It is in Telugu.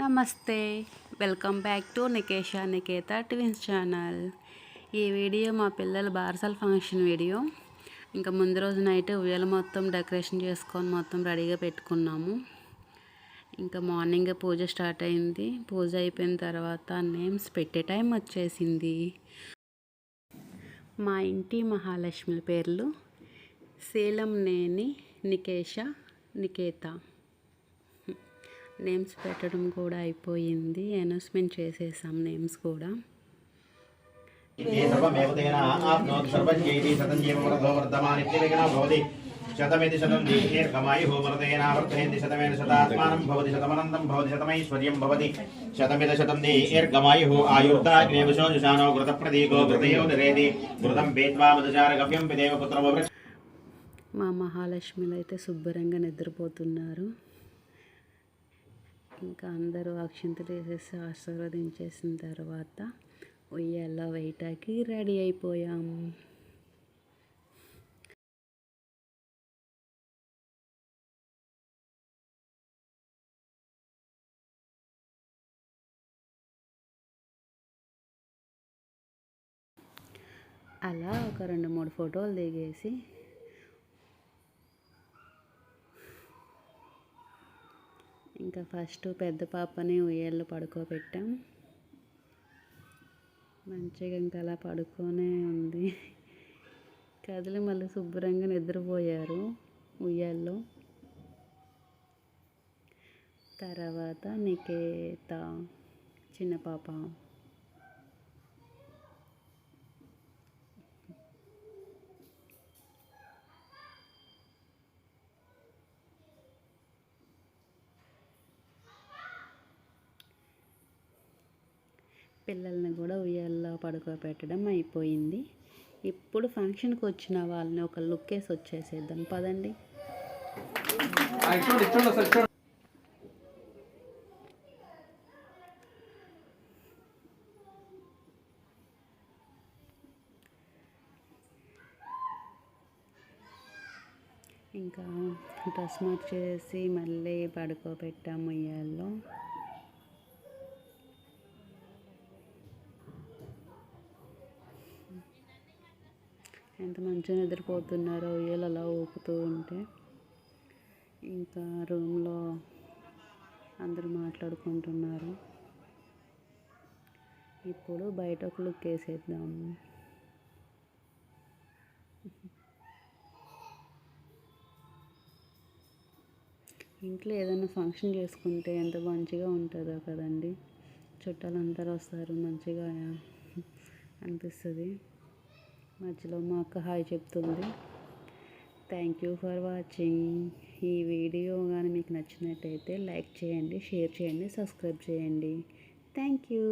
నమస్తే, welcome back to Nikesha Niketha twins channel. ఈ వీడియో మా పిల్లల బారసాల ఫంక్షన్ వీడియో. ఇంకా ముందు రోజు నైట్ ఉయ్యాల మొత్తం డెకరేషన్ చేసుకొని మొత్తం రెడీగా పెట్టుకున్నాము. ఇంకా మార్నింగ్ పూజ స్టార్ట్ అయింది. పూజ అయిపోయిన తర్వాత నేమ్స్ పెట్టే టైం వచ్చేసింది. మా ఇంటి మహాలక్ష్మి పేర్లు శీలంనేని నికేష నికేత. నేమ్స్ పెట్టడం కూడా అయిపోయింది. అనౌన్స్మెంట్ చేసేసాం నేమ్స్ కూడా. శతమితి శతం దీర్ఘమాయుః మరుదేనావర్ధయంతి శతమేన శతాత్మానం భవతి శతమనంతం భవతి శతమైశ్వర్యం భవతి శతమిత శతం దీర్ఘమాయుః ఆయుర్దాగ్నేవశో జుషానో ఘృతప్రదీకో ఘృతయో నిరేది ఘృతం పేత్వా మధుచారగవ్యం పిదేవ పుత్రమో. మా మహాలక్ష్మిలు అయితే శుభ్రంగా నిద్రపోతున్నారు. ఇంకా అందరూ అక్షింతలు వేసేసి ఆశీర్వదించేసిన తర్వాత ఉయ్యాల వేయటానికి రెడీ అయిపోయాము. అలా ఒక 2-3 ఫోటోలు దిగేసి ఇంకా ఫస్ట్ పెద్ద పాపని ఉయ్యాల్లో పడుకోబెట్టాం. మంచిగా ఇంకా అలా పడుకొనే ఉంది. కదిలి మళ్ళీ శుభ్రంగా నిద్రపోయారు ఉయ్యాల్లో. తర్వాత నికేత చిన్న పాప. పిల్లల్ని కూడా ఉయ్యాల్లో పడుకోబెట్టడం అయిపోయింది. ఇప్పుడు ఫంక్షన్కి వచ్చిన వాళ్ళని ఒక లుక్ వేసి వచ్చేసేద్దాం పదండి. ఇంకా డ్రెస్ మార్చేసి మళ్ళీ పడుకోబెట్టాము ఉయ్యాల్లో. ఎంత మంచిగా నిద్రపోతున్నారో ఉయ్యాలు అలా ఊపుతూ ఉంటే. ఇంకా రూమ్లో అందరూ మాట్లాడుకుంటున్నారు. ఇప్పుడు బయట ఒక లుక్ వేసేద్దాము. ఇంట్లో ఏదైనా ఫంక్షన్ చేసుకుంటే ఎంత మంచిగా ఉంటుందో కదండి. చుట్టాలందరూ వస్తారు, మంచిగా అనిపిస్తుంది. మధ్యలో మా అక్క హాయ్ చెప్తుంది. Thank you for watching. ఈ వీడియో కానీ మీకు నచ్చినట్టయితే లైక్ చేయండి, షేర్ చేయండి, సబ్స్క్రైబ్ చేయండి. Thank you.